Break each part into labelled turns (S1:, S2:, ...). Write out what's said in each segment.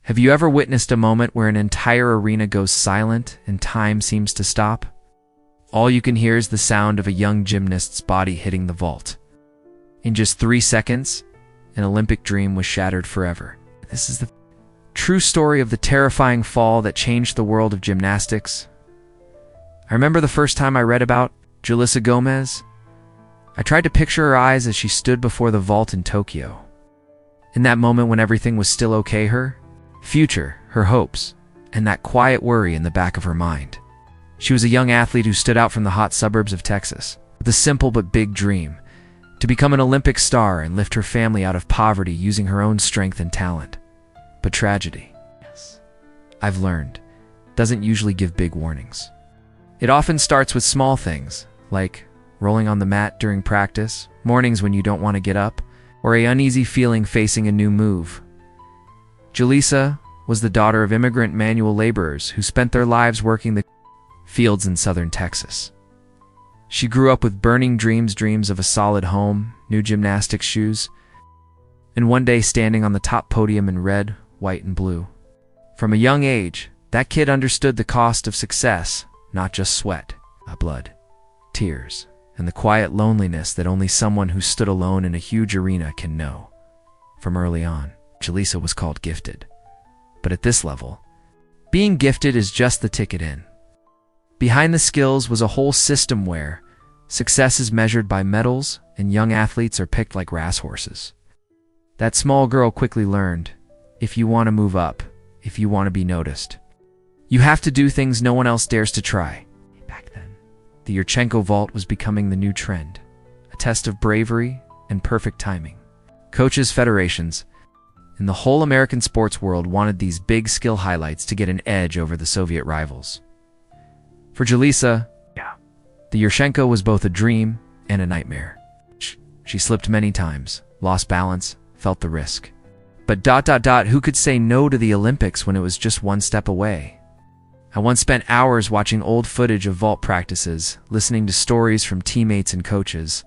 S1: Have you ever witnessed a moment where an entire arena goes silent and time seems to stop? All you can hear is the sound of a young gymnast's body hitting the vault. In just 3 seconds, an Olympic dream was shattered forever. This is the true story of the terrifying fall that changed the world of gymnastics. I remember the first time I read about Julissa Gomez. I tried to picture her eyes as she stood before the vault in Tokyo. In that moment when everything was still okay, her future, her hopes, and that quiet worry in the back of her mind. She was a young athlete who stood out from the hot suburbs of Texas with a simple but big dream to become an Olympic star and lift her family out of poverty using her own strength and talent. But tragedy, I've learned, doesn't usually give big warnings. It often starts with small things, like rolling on the mat during practice, mornings when you don't want to get up, or an uneasy feeling facing a new move. Julissa was the daughter of immigrant manual laborers who spent their lives working the fields in southern Texas. She grew up with burning dreams of a solid home, new gymnastics shoes, and one day standing on the top podium in red, white, and blue. From a young age, that kid understood the cost of success, not just sweat, blood, tears, and the quiet loneliness that only someone who stood alone in a huge arena can know. From early on, Julissa was called gifted. But at this level, being gifted is just the ticket in. Behind the skills was a whole system where success is measured by medals and young athletes are picked like racehorses. That small girl quickly learned, if you want to move up, if you want to be noticed, you have to do things no one else dares to try. Back then, the Yurchenko vault was becoming the new trend, a test of bravery and perfect timing. Coaches, federations, and the whole American sports world wanted these big skill highlights to get an edge over the Soviet rivals. For Julissa, the Yurchenko was both a dream and a nightmare. She slipped many times, lost balance, felt the risk. But who could say no to the Olympics when it was just one step away? I once spent hours watching old footage of vault practices, listening to stories from teammates and coaches.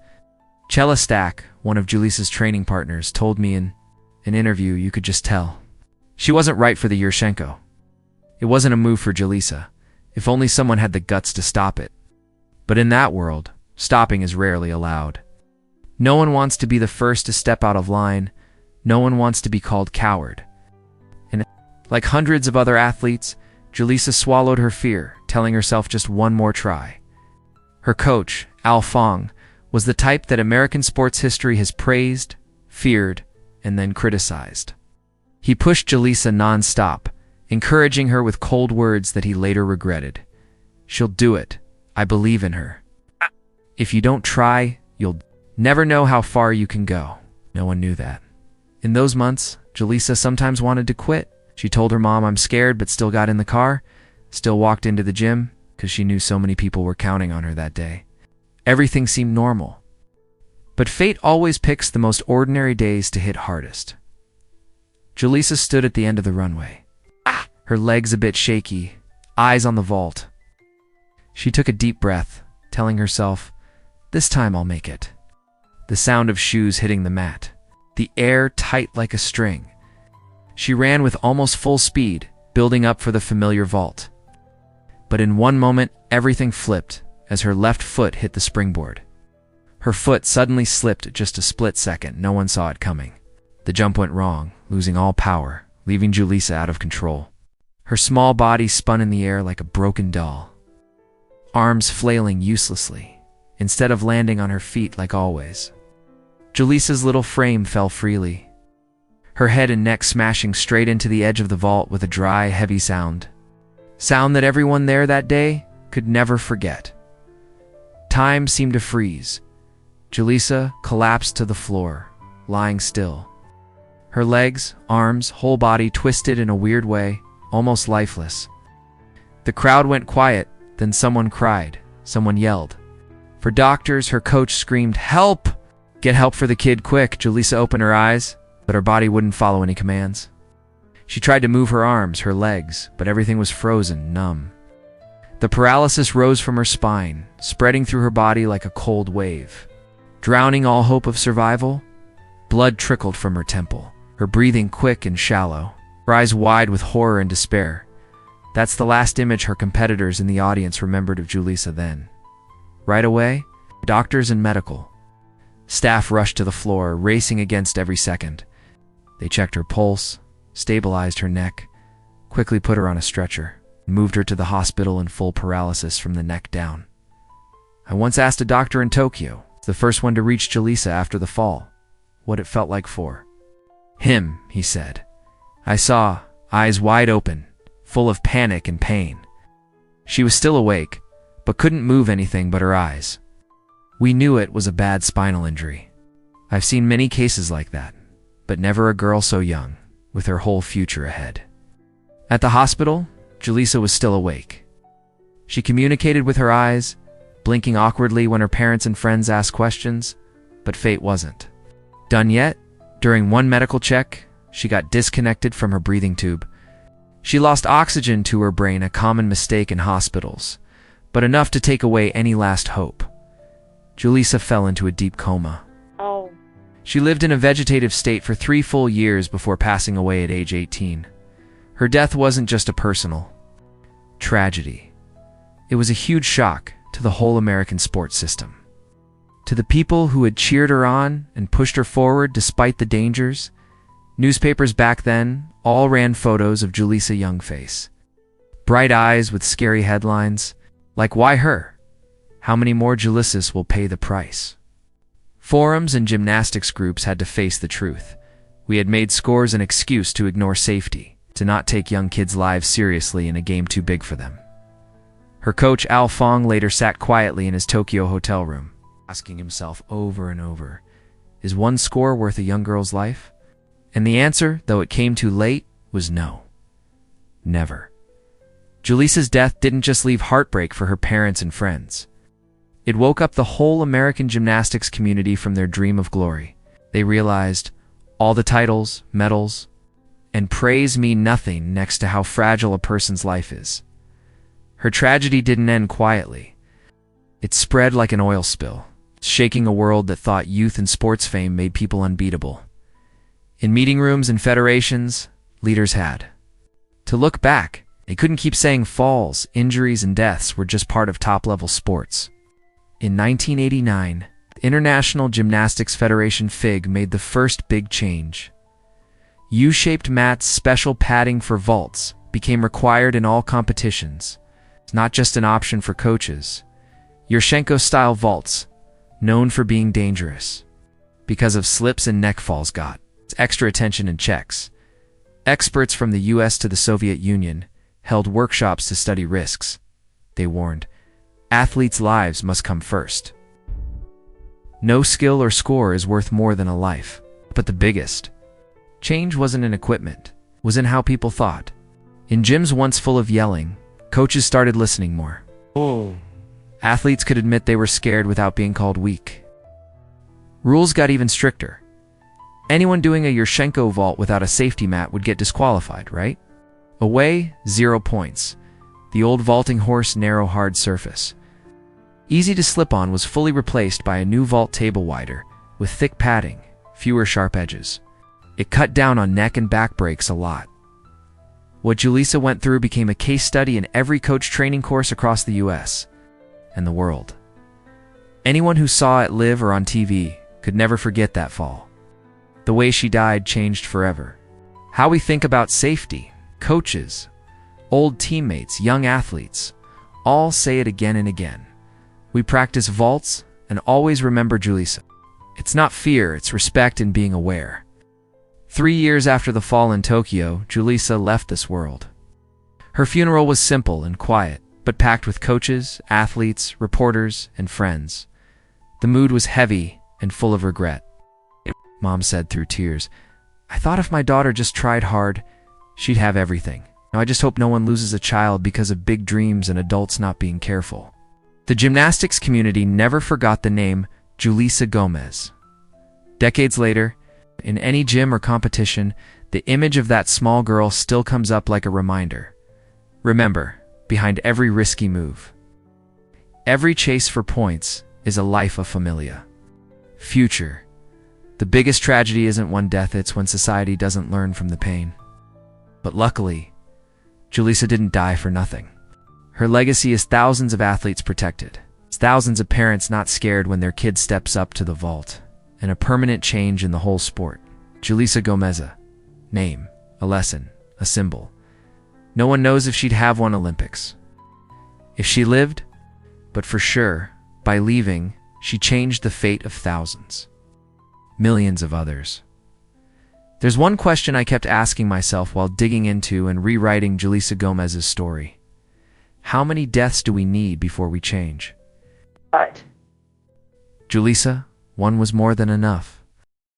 S1: Chella Stack, one of Julissa's training partners, told me in an interview you could just tell. She wasn't right for the Yurchenko. It wasn't a move for Julissa, if only someone had the guts to stop it. But in that world, stopping is rarely allowed. No one wants to be the first to step out of line. No one wants to be called coward. And like hundreds of other athletes, Julissa swallowed her fear, telling herself just one more try. Her coach, Al Fong, was the type that American sports history has praised, feared, and then criticized. He pushed Julissa non-stop, encouraging her with cold words that he later regretted. She'll do it. I believe in her. If you don't try, you'll never know how far you can go. No one knew that. In those months, Julissa sometimes wanted to quit. She told her mom, I'm scared, but still got in the car, still walked into the gym, because she knew so many people were counting on her that day. Everything seemed normal. But fate always picks the most ordinary days to hit hardest. Julissa stood at the end of the runway, her legs a bit shaky, eyes on the vault. She took a deep breath, telling herself, this time I'll make it. The sound of shoes hitting the mat, the air tight like a string. She ran with almost full speed, building up for the familiar vault. But in one moment, everything flipped as her left foot hit the springboard. Her foot suddenly slipped just a split second. No one saw it coming. The jump went wrong, losing all power, leaving Julissa out of control. Her small body spun in the air like a broken doll, arms flailing uselessly, instead of landing on her feet like always. Julissa's little frame fell freely, her head and neck smashing straight into the edge of the vault with a dry, heavy sound. Sound that everyone there that day could never forget. Time seemed to freeze. Julissa collapsed to the floor, lying still. Her legs, arms, whole body twisted in a weird way, almost lifeless. The crowd went quiet, then someone cried, someone yelled. For doctors, her coach screamed, help! Get help for the kid, quick! Julissa opened her eyes, but her body wouldn't follow any commands. She tried to move her arms, her legs, but everything was frozen, numb. The paralysis rose from her spine, spreading through her body like a cold wave. Drowning all hope of survival, blood trickled from her temple, her breathing quick and shallow. her eyes wide with horror and despair. That's the last image her competitors in the audience remembered of Julissa then. Right away, doctors and medical staff rushed to the floor, racing against every second. They checked her pulse, stabilized her neck, quickly put her on a stretcher, and moved her to the hospital in full paralysis from the neck down. I once asked a doctor in Tokyo, the first one to reach Julissa after the fall, what it felt like for him, he said. I saw, eyes wide open, full of panic and pain. She was still awake, but couldn't move anything but her eyes. We knew it was a bad spinal injury. I've seen many cases like that, but never a girl so young, with her whole future ahead. At the hospital, Julissa was still awake. She communicated with her eyes, blinking awkwardly when her parents and friends asked questions, but fate wasn't done yet. During one medical check, she got disconnected from her breathing tube. She lost oxygen to her brain, a common mistake in hospitals, but enough to take away any last hope. Julissa fell into a deep coma.
S2: Oh.
S1: She lived in a vegetative state for 3 full years before passing away at age 18. Her death wasn't just a personal tragedy. It was a huge shock to the whole American sports system. To the people who had cheered her on and pushed her forward despite the dangers, newspapers back then all ran photos of Julissa young face. Bright eyes with scary headlines, like "Why her? How many more Julissas will pay the price?" Forums and gymnastics groups had to face the truth. We had made scores an excuse to ignore safety, to not take young kids' lives seriously in a game too big for them. Her coach Al Fong later sat quietly in his Tokyo hotel room, asking himself over and over, is one score worth a young girl's life? And the answer, though it came too late, was no. Never. Julissa's death didn't just leave heartbreak for her parents and friends. It woke up the whole American gymnastics community from their dream of glory. They realized all the titles, medals, and praise mean nothing next to how fragile a person's life is. Her tragedy didn't end quietly. It spread like an oil spill, shaking a world that thought youth and sports fame made people unbeatable. In meeting rooms and federations, leaders had to look back. They couldn't keep saying falls, injuries, and deaths were just part of top-level sports. In 1989, the International Gymnastics Federation FIG made the first big change. U-shaped mats, special padding for vaults, became required in all competitions. It's not just an option for coaches. Yurchenko-style vaults, known for being dangerous because of slips and neck falls, got extra attention and checks. Experts from the US to the Soviet Union held workshops to study risks. They warned, athletes' lives must come first. No skill or score is worth more than a life. But the biggest change wasn't in equipment, it was in how people thought. In gyms once full of yelling, coaches started listening more. Athletes could admit they were scared without being called weak. Rules got even stricter. Anyone doing a Yurchenko vault without a safety mat would get disqualified, right? Away, 0 points. The old vaulting horse narrow hard surface, easy to slip on, was fully replaced by a new vault table, wider, with thick padding, fewer sharp edges. It cut down on neck and back breaks a lot. What Julissa went through became a case study in every coach training course across the US and the world. Anyone who saw it live or on TV could never forget that fall. The way she died changed forever. How we think about safety, coaches, old teammates, young athletes, all say it again and again. We practice vaults and always remember Julissa. It's not fear, it's respect and being aware. 3 years after the fall in Tokyo, Julissa left this world. Her funeral was simple and quiet, but packed with coaches, athletes, reporters, and friends. The mood was heavy and full of regret. Mom said through tears, "I thought if my daughter just tried hard, she'd have everything. Now I just hope no one loses a child because of big dreams and adults not being careful." The gymnastics community never forgot the name Julissa Gomez. Decades later, in any gym or competition, the image of that small girl still comes up like a reminder. Remember, behind every risky move, every chase for points, is a life of familia. Future. The biggest tragedy isn't when death, it's when society doesn't learn from the pain. But luckily, Julissa didn't die for nothing. Her legacy is thousands of athletes protected. It's thousands of parents not scared when their kid steps up to the vault, and a permanent change in the whole sport. Julissa Gomez, a name, a lesson, a symbol. No one knows if she'd have won Olympics if she lived, but for sure, by leaving, she changed the fate of thousands, millions of others. There's one question I kept asking myself while digging into and rewriting Julissa Gomez's story. How many deaths do we need before we change?
S2: But
S1: Julissa, one was more than enough.